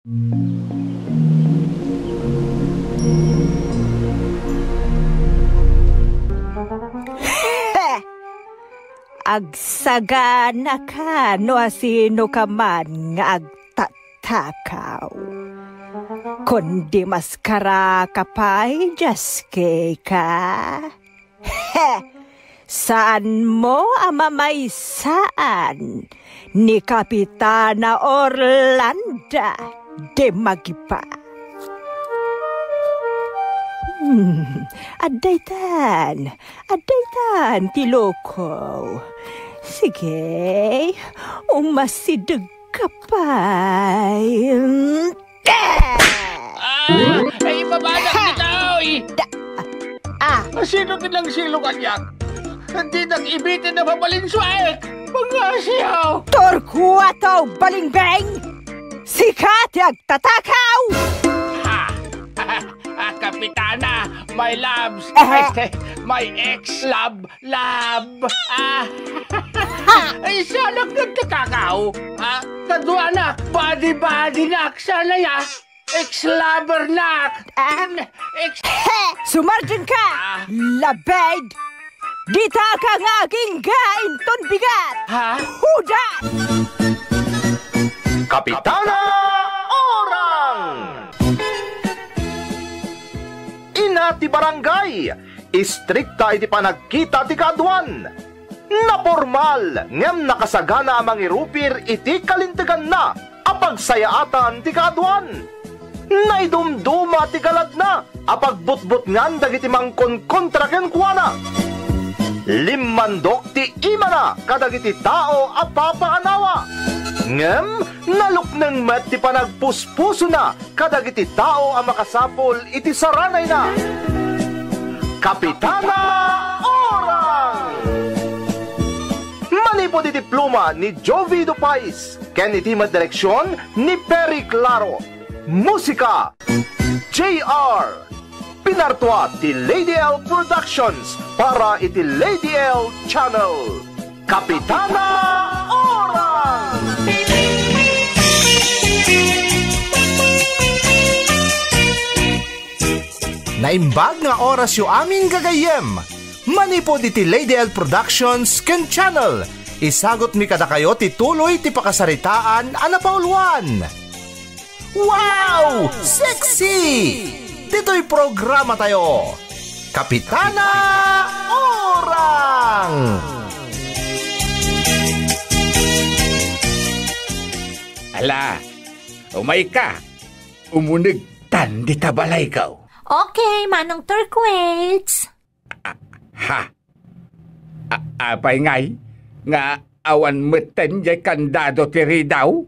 Agsagana ka no asino ka man nga agtatakaw. Kundi maskara ka pa'y jaske ka. Saan mo amamaysaan ni Kapitana Orlando de Magipa? Adaytan, tiloko. Sige, umasidag ka pa'y. Ay, babadak kita, oy! Sino kinang silo kanyak? Hindi nag-ibitin na babalinswaek! Mga siyaw! Torkuato balingbeng! Sikat agtatakaw! Kapitana, my loves, my ex-love, ay, sana nagtatakaw, kaduanak, body nak, sana ya, ex-lover nak, Sumarjan ka, labed! Dita ka nga aking gain ton bigat! Huda! Kapitana Orang! Ina ti barangay, istrikta iti panagkita ti kaadwan. Na formal, ngem nakasagana amang irupir iti kalintigan na apagsayaatan ti kaadwan. Naidumduma ti galad na apagbutbut ngan dagiti mangkon kontraken kuana. Limandok ti imana kadagiti tao apapaanawa. Ngem, nalukneng met ti panagpuspuso na kadagiti tao ang makasapol iti saranay na. Kapitana Orang! Manipod iti pluma ni Jovi Dupais, ken iti direksyon ni Perry Claro. Musika, JR. Pinartua ti Lady L Productions para iti Lady L Channel. Kapitana Orang! Naimbag nga oras yu aming gagayem. Manipod iti Lady L Productions ken Channel. Isagot mi kada kayo ti tuloy ti pakasaritaan anapauluan. Wow! Sexy! Dito'y programa tayo. Kapitana Orang! Ala, umay ka. Umunig tan di tabalay ka. Okay, Manong Turquoise. Apay ngay, nga awan meten jay kandado tiri daw.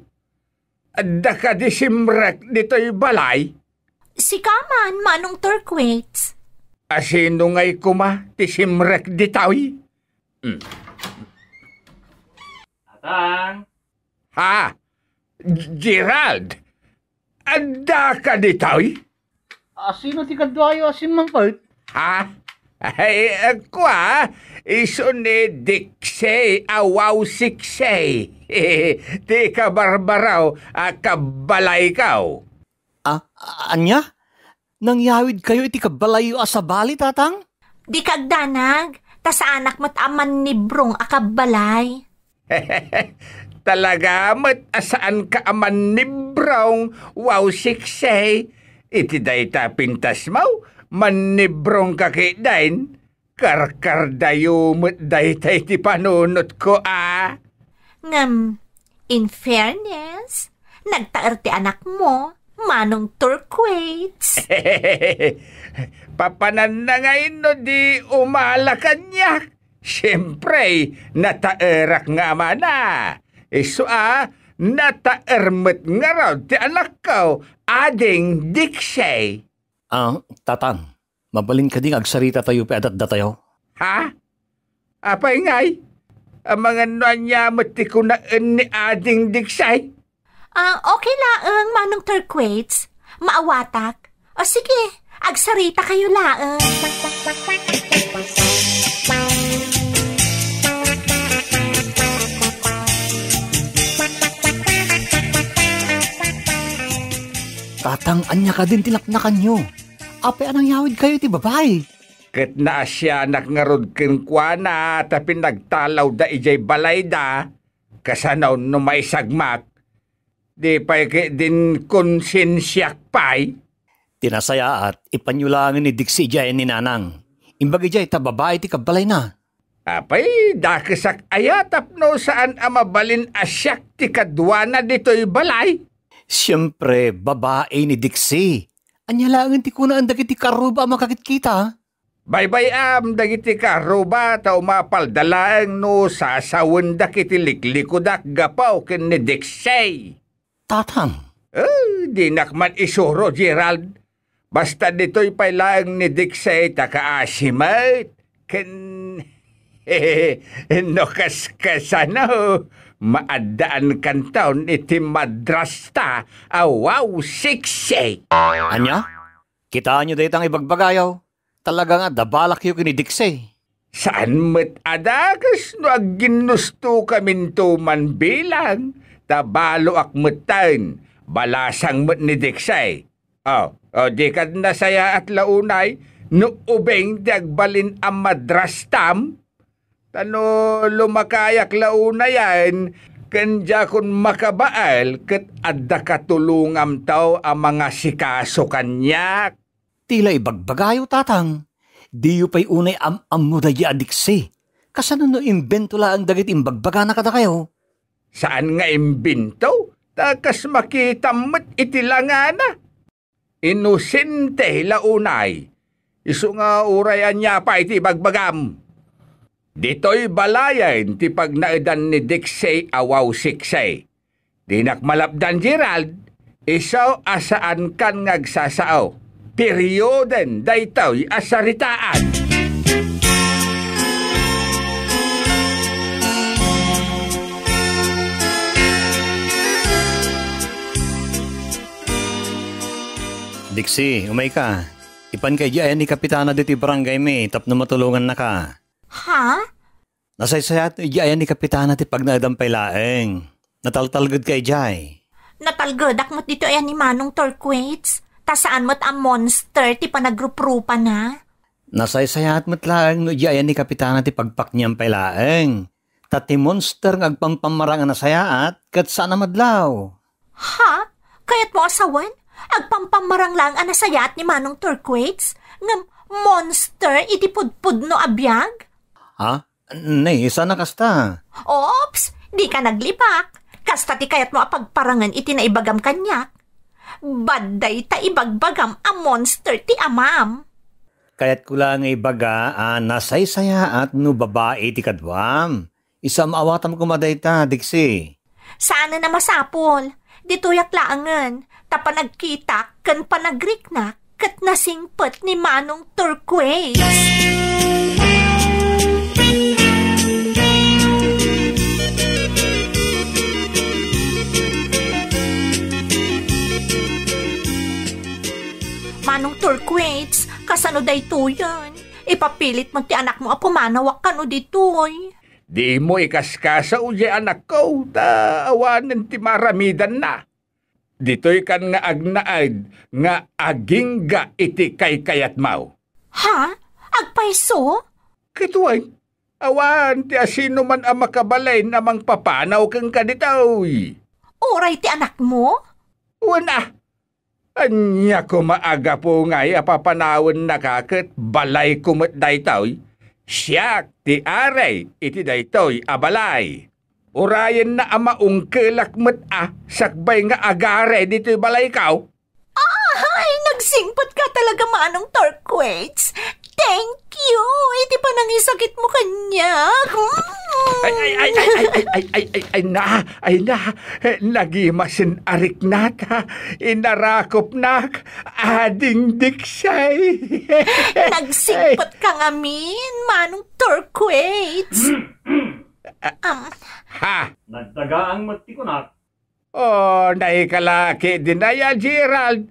Adda ka di simrek dito'y balay. Si Kaman, Manong Turquoise. Asino ngay kuma ti simrek dito'y? Atang! Ha? Gerald? Adda ka dito'y? Sino ti kadwayo asin mangkot? Ha? Ay, kwa, iso ni Dixie awaw siksay. Di ka barbaraw, kabalay kaw. Anya? Nangyawid kayo iti kabalayo asabali, tatang? Di kagdanag, ta sa anak mo't aman ni Brong akabalay. Talaga mo't asaan ka aman ni Brong, wow siksay. Iti day ta pintas mo, manibrong kakidain, karkar dayo mo't day ta iti panunot ko, Ngam, in fairness, nagtaer ti anak mo, Manong Turquoise. Papanan na ngayon no di umala kanyak. Siyempre, nataerak nga mana. Iso nataermet nga raw ti anak ko, ading Dixie. Tatang, mabalin ka ding agsarita tayo pe adat tayo. Ha? Apay ngay? Ang mga nanya mati ko na ni ading Dixie? Okay laang, Manong Turquoise. Maawatak. O sige, agsarita kayo laang. Tatang, anya ka din tinaknakan nyo. Apay anang yawid kayo ti babae. Ket na siya nakngarod ken kuana tapi nagtalaw da ijay balay da. Kasanaw no may sagmak. Di pa'y din konsensyak pa'y. Tinasaya at ipanyulangan ni Dixie jay ni Nanang. Imbagi jay ta babae ti kabalay na. Apay, dakesak ayatap no saan amabalin asyak ti kadwana dito'y balay. Siyempre, babae ni Dixie. Anya langan ti kunaan dagiti karuba makakit-kita. Bye-bye dagiti karuba tao mapaldalaang no sasawan dakiti liklikudak gapaw ken ni Dixie. Tatang. Di nakman isuro, Gerald. Basta dito'y pailaang ni Dixie taka-asimat. Ken... no kaskasano. Maadaan kan taon iti madrasta. Awaw, siksi. Anya? Kitaan nyo daytang ibagbagayaw. Talaga nga, dabalak yu kini Dixie. Saan met adagas no agginusto kaminto man bilang. Tabalo akmetan. Balasang met ni Dixie. Di kad nasaya at launay. No ubeng dagbalin ang madrastam. Tano lumakayak launa yan, kanya kun makabaal, kat adda katulungam tao ang mga sikaso kanyak. Tila ibagbagayo, tatang. Di yu pa'y unay am-am mo dahi adiksi. Kasano no imbento lang dagit imbagbaga na kada kayo? Saan nga imbento? Takas makita mo't itilangana. Inosente launay. Isu nga urayan niya pa iti bagbagam. Dito'y balayan ti pagnaidan ni Dixie awaw siksay. Di nakmalapdan Gerald, isaw asaan kan ngagsasao. Perioden daytoy asaritaan. Dixie, umay ka. Ipan kay diyan ni Kapitana diti barangay me, tapno matulungan na ka. Ha? Nasaysayat diyan ni Kapitana ti pagnaadampay laeng. Nataltalgad kay Jay. Natalgad akmot dito ayan ni Manong Turquoise. Ta saan mo't ang monster ti panagrup-rupa na? Nasaysayat mo't laeng no diyan ni Kapitana ti pagpakniyang pay laeng. Tati monster ng agpampamarang nasayaat kat saan namadlaw. Ha? Kaya't mo asawan? Agpampamarang lang ang nasayat ni Manong Turquoise? Ngam monster iti pudpud no abiyag? Ha? Nay, isa na kasta. Ops, di ka naglipak. Kasta ti kayat mo apagparangan iti naibagam kanyak. Baday ta ibagbagam ang monster ti amam. Kaya't ko lang ibaga, nasaysaya at no babae ti kadwam. Isa maawatam kumaday ta, Dixie. Sana na masapol. Dito'y laangan. Ta panagkita kan panagriknak kat nasingpet ni Manong Turquoise. Manong Turquoise, kasano dayto yan? Ipapilit mo ti anak mo apumanawak kano ditoy. Di mo ikaskasa uji anak ko, awanan ti maramidan na. Dito'y kan nga agnaad nga agingga iti kay-kayat mau. Ha? Agpaiso? Kituay, awan ti asino man ang makabalay namang papanaw kang kaditaw. Oray ti anak mo? Una, anya ko maaga po ngay apapanawon na kakit balay kumot daytaw. Siyak ti aray iti daytoy abalay. Urayan na ama ungkelak met sakbay nga agare dito'y balay kaw. Ay, nagsingpot ka talaga Manong Turquoise. Thank you. Iti pa nang isakit mo kanya. Ay na. Nagimasin arik nata. Inarakop nak. Ading diksay. Nagsingpot ka ngamin, Manong Turquoise. Ha? Nagdagaang matikunak. Oh, naikalaki din na yan, Gerald.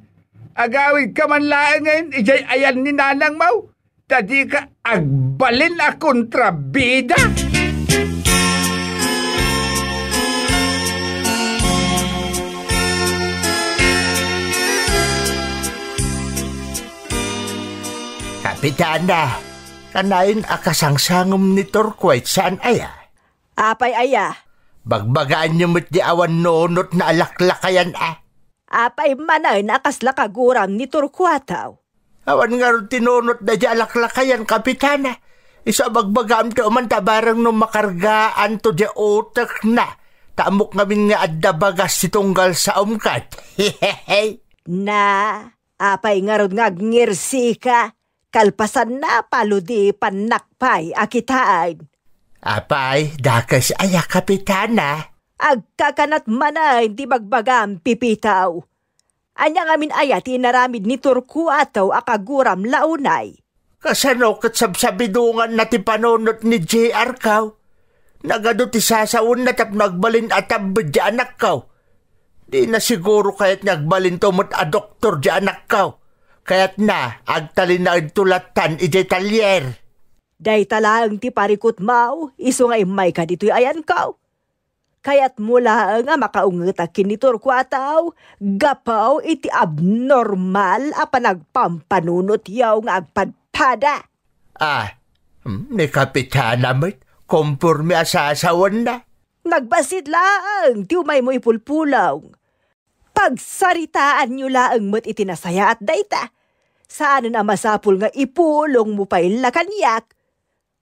Agawid ka man laangan, ijay ayan ni nanang mau. Tadi ka agbalin a kontrabida. Kapitana, kanain akasangsangom ni Torquay saan aya? Apay aya. Bagbagaan niyo mo't di awan nonot na alaklakayan Apay manay nakasla kaguram ni Torquataw. Awan nga rin tinunot na di alaklakayan, Kapitana. Isa bagbagam to man tabarang nung makargaan to di utak na. Tamok ngamin nga adda bagas si tunggal sa umkat. Na, apay nga ron nga ngirsi ka. Kalpasan na paludi panakpay akitaan. Apay, dakas aya, Kapitana. Agkakanat manay di bagbagam pipitaw. Anya ngamin aya tinaramid ni Torquataw akaguram launay. Kasano kat sabsabidungan na ti panunot ni JR kaw? Nagado ti sasaun na tap nagbalin atab di anak kaw. Di na siguro kaya't nagbalin to mo't a doktor di anak kaw. Kaya't na, agtalin na agtulatan ijay talyer. Day talang ti parikot mau, iso nga imay ka dito'y ayan kaw. Kaya't mula nga makaungetakin ni Torquataw, gapaw iti abnormal a panagpampanunot yaw nga agpadpada. Ni Kapitana mo't kumpurmi asasawan na. Nagbasid lang, ti umay mo ipulpulaw. Pagsaritaan nyo lang mo't itinasaya at dayta. Saan na masapul nga ipulong mo pa'y lakanyak.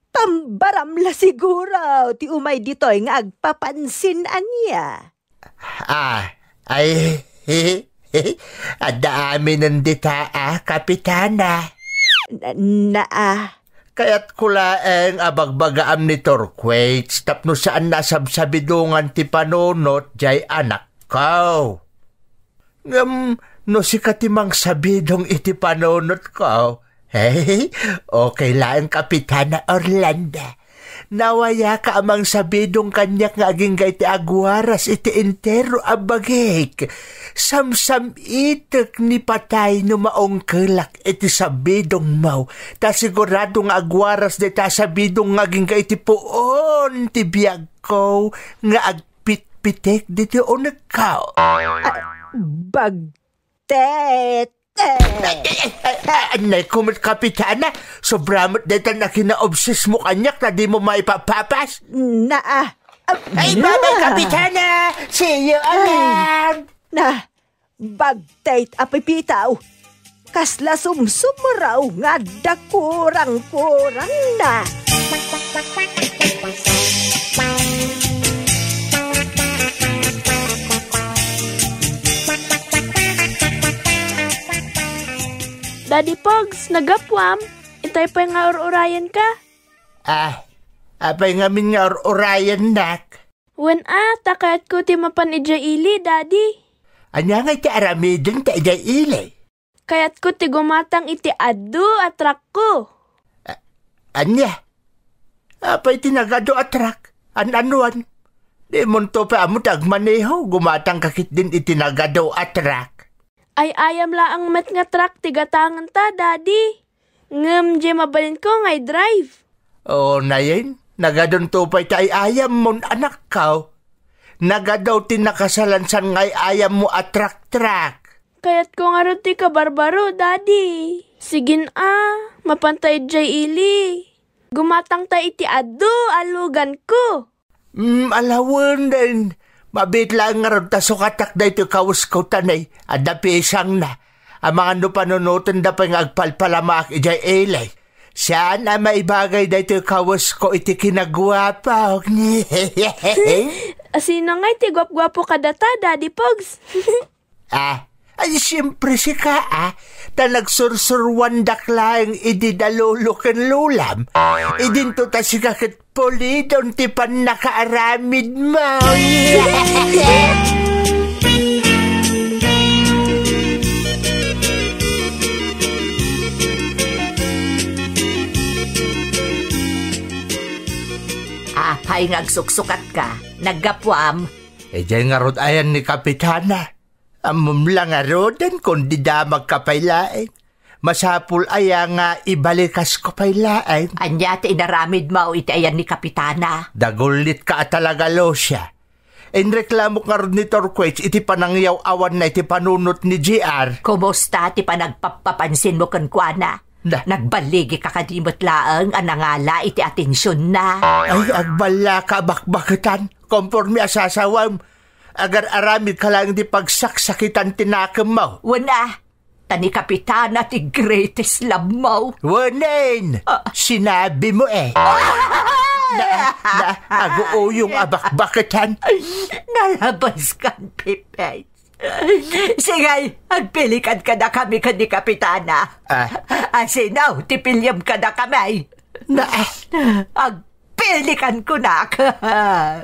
Tambaram la siguro, ti umay dito'y nga agpapansin anya. Adda amin nandita Kapitana. Kaya't kulaeng abagbagaam ni Torquay, tapno saan nasabsabidungan ti panunot jay anak ko. No si katimang sabidong iti panunot ko. Hey, okay lang, Kapitana Orlando. Nawaya ka amang sabidong kanyak nga aging iti agwaras iti entero abagik. Samsam itek ni patay no maong kelak iti sabidong mau. Ta sigurado nga agwaras de ta sabidong nga aging iti puon ti biyag ko nga agpit-pitek dito o nagkao. Bagtet! Anay kumit, Kapitana, sobramot dito na kinaobses mo kanyak na di mo maipapapas. Ay, babay, Kapitana! See you again! Bagtet apipitaw. Kasla sumsumuraw nga dakurang-kurang na. Daddy Pogs, nagapwam. Itay pa nga or-orayan ka. Apay nga min nga or-orayan nak. Wen takayat ko ti mapan ija ili, Daddy. Anya nga iti aramidin ta ija ili. Kayat ko ti gumatang iti adu atrak ko. Anya? Apay tinagado atrak. Anuan? Di mon to pa amot agmaneho, gumatang kakit din itinagado atrak. Ay ayam laang met nga truck tigatangan ta, Daddy. Ngem je mabalin ko ngay drive. Na yun. Nagadon to pa ita ay ayam mon anak ka. Nagadaw tinakasalansan ngay ayam mo atrak-trak. Kayat ko nga rin ti kabarbaro, Daddy. Sigin mapantay jay ili. Gumatang ta iti adu alugan ko. Alawan din. Mabit lang nga rin ta sukatak da ito kawas ko tanay. Ada pisang na. Ang mga panunutan da pa nga agpalpalamak ijay elay. Saan na maibagay da ito kawas ko iti kinagwapa. Sino nga iti gwap-gwapo ka data, Daddy Pogs? Ay siyempre si ka ta nagsursurwandak lang ididalulukan lulam. Idinto ta si kakit polidon ti pan nakaaramid mo. Hay ngagsuksukat ka, naggapwam. Diyan nga rod ayan ni Kapitana. Amom lang nga rodan kundi da magkapaylaeng. Masapul aya nga ibalikas ko paylaeng. Anya ti inaramid mo iti ayan ni Kapitana. Dagulit ka talaga lo siya. Inreklamo nga rod ni Torquay iti panangyaw awan na iti panunot ni JR. Kumusta ti panagpapapansin mo kan kuana? Nagbaligi ka kadimot laang anangala iti atensyon na. Ay, agbala ka bakbakitan. Konforme asasawam. Agar aramid ka lang di pagsaksakitan tinakam mo. Wana, tani kapitana ti greatest love mo. Wanin! Sinabi mo eh. Ago yung abakbakitan. Nalabas kan, Pepe. Sige, agpilikan ka na kami ka ni kapitana. Asinaw, tipilyam ka na kami. Agpilikan ko na.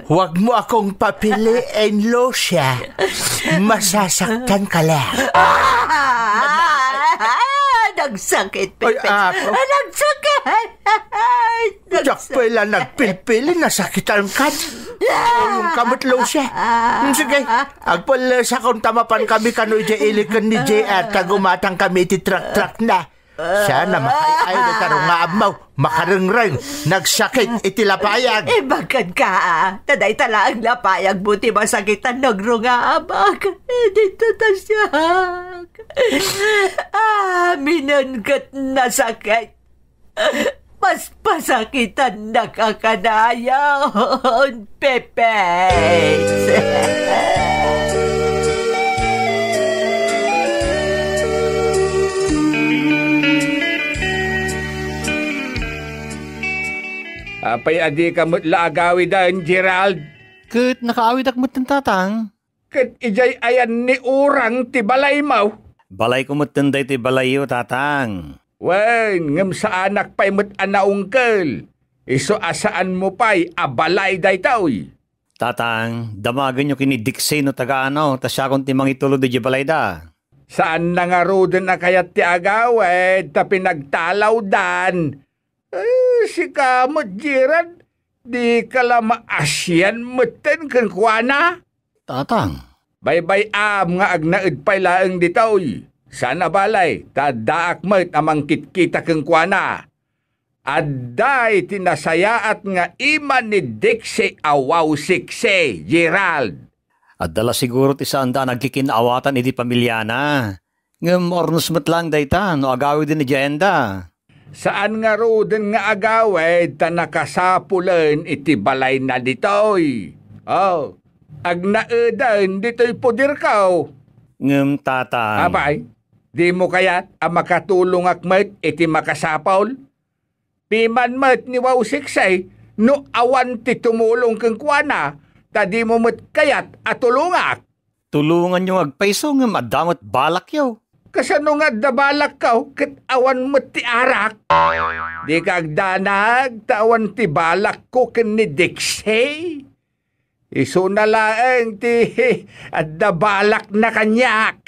Huwag mo akong papiliin, Lucia. Masasaktan ka lang. Nagsakit, Pepe. Ay, ako? Nagsakit. Diyak pala nagpilpili, nasakitan ka. Yung kamot, Lucia. Sige, agpalas akong tamapan kami kanoy di ilikan ni JR kagumatang kami iti trak-trak na. Sana makay na tarong nga amaw, makarengreng, nagsakit iti lapayag. Bakit ka taday tala ang lapayag buti masakitan nagrunga abag. Dito tasyak. Minangkat na sakit. Mas pasakitan nakakanayon, Pepe. Apay adi ka mutla agawi dan, Gerald. Kat nakaawid ak mo't tatang. Kat ijay ayan ni urang ti balay mo. Balay ko mo't tanday ti balayo, tatang. Wen, ngam sa anak pa'y mo't anaungkel. Iso asaan mo pa'y abalay day taoy. Tatang, damagan nyo kini Dixie no taga-ano, tas siya kong timang itulo di balay da. Saan na nga roden na kayat ti agawed, ta pinagtalaw dan. Si kamot, Gerald, di ka la maasyan moten kan kuana. Tatang. Baybay nga agnaed pa'y laeng ditoy. Sana balay, tadaak mo't amang kitkita kang kuana. Aday tinasayaat nga iman ni Dixie awaw sikse, Gerald. At dala siguro ti saan da nagkikinawatan iti pamilyana. Ngam ornos matlang dayta, no agawid din ni Jenda. Saan nga roden nga agawid ta nakasapulen iti balay na ditoy. Oh, agnaedan ditoy pudir kaw. Ngam tatang. Abay, di mo kayat ang makatulong akmet iti makasapaul? Piman met ni wow siksay, no awan ti tumulong kang kuana, ta di mo met kayat at tulungak. Tulungan nyo agpaiso ngam adamot balak yaw. Kasano nga dabalak kaw, kat awan mo ti arak. Di kagdanag, tawan ti balak ko ken ni Dixie. Iso na laeng ti at dabalak na kanyak.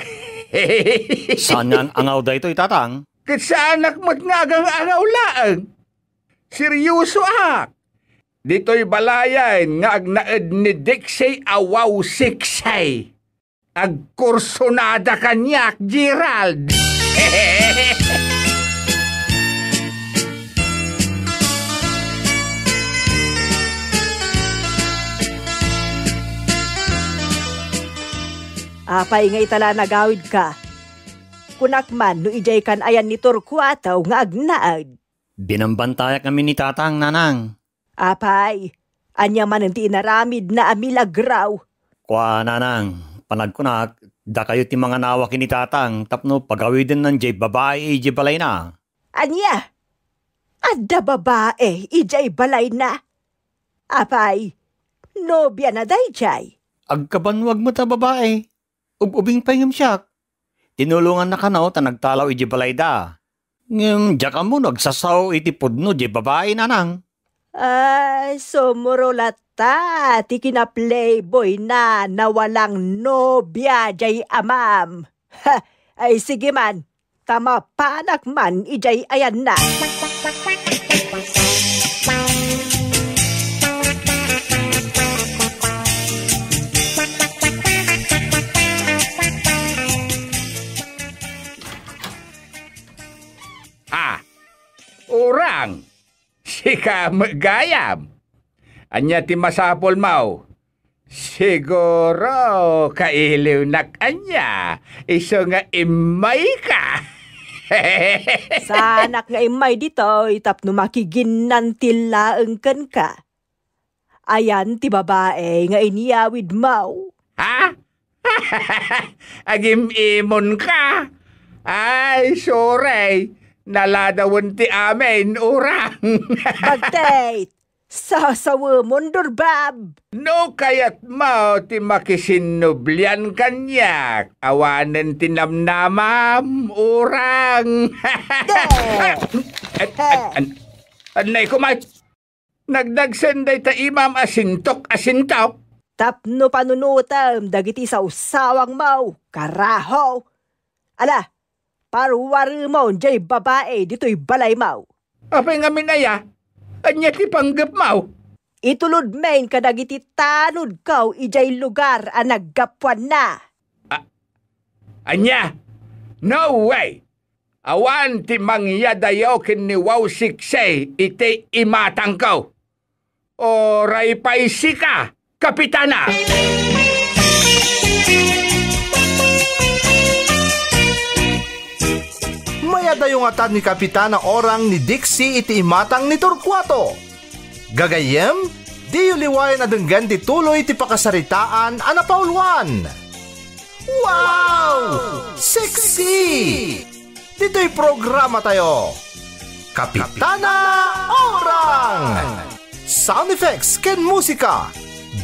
Saan nga ang angaw da ito, tatang? Kat sa anak mo't nga agang angaw laeng. Seryoso ak. Dito'y balayan nga agnaed ni Dixie awaw siksay. Agkursonada kanyak, Gerald. Apay nga itala nagawid ka. Kunakman no ijay kan ayan ni Torquataw nga agnaad. Binambantaya kami ni tatang, nanang. Apay, anya man ang tinaramid na amilagraw. Kwa, nanang. Panagkunak, da kayo ti mga nawa kini tatang, tapno pagawidin ng jay babae, jay balay na. Anya? Adda babae, ijay balay na. Apay, nobya na day jay. Agkabanwag mo ta babae. Ubing pangim siya. Tinulungan na ka na ta nagtalaw iji balay da. Diyan mo nagsasaw iti pudno jay babae, nanang. Ay, sumurulata, ti kina playboy na walang nobya jay amam. Ha, ay sige man, tama panak man ijay ayan na. Orang, sika magayam. Anya ti masapol mau. Siguro kailiw nak anya. Iso nga imay ka. Sanak nga imay ditoy tapno makiginantil laeng ken ka. Ayan ti babae nga iniyawid mau. Ha? Agim-imon ka? Ay, sorry. Naladawon ti amin, urang. Bagtay, sasawa mondor bab. No kayat mo ti makisinublian kanyak. Awanen ti namnamam, urang. Anay kumat. Nagdagsenday ta imam asintok. Tapno panunutam dagiti sa usawang mau, karaho. Ala, parwari mo jay babae dito'y balay mau. Apay nga minaya, anya ti panggap mau. Itulod main kadagiti tanod kaw ijay lugar a naggapwan na. Anya, no way. Awan ti mangyadayaw kin ni Wow Siksay iti imatang kaw. Oray paisi ka, Kapitana! Mayadayo nga tad ni Kapitana orang ni Dixie iti imatang ni Torquato. Gagayem, di uliwayan na denggan ti tuloy ti pakasaritaan ana pauluan. Wow! Sexy! Dito'y programa tayo. Kapitana Orang! Sound effects ken musika,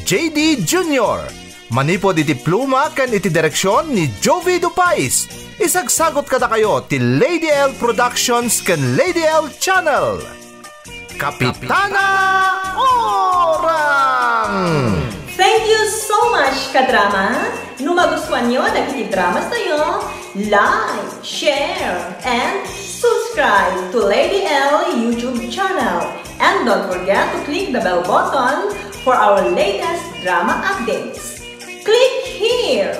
JD Jr. Manipod iti pluma ken iti direksyon ni Jovi Dupais. Isagsagot kada kayo ti Lady L Productions ken Lady L Channel. Kapitana Orang! Thank you so much, kadrama! No magustuhan nyo dagiti dramas tayo, like, share, and subscribe to Lady L YouTube channel. And don't forget to click the bell button for our latest drama updates. Click here!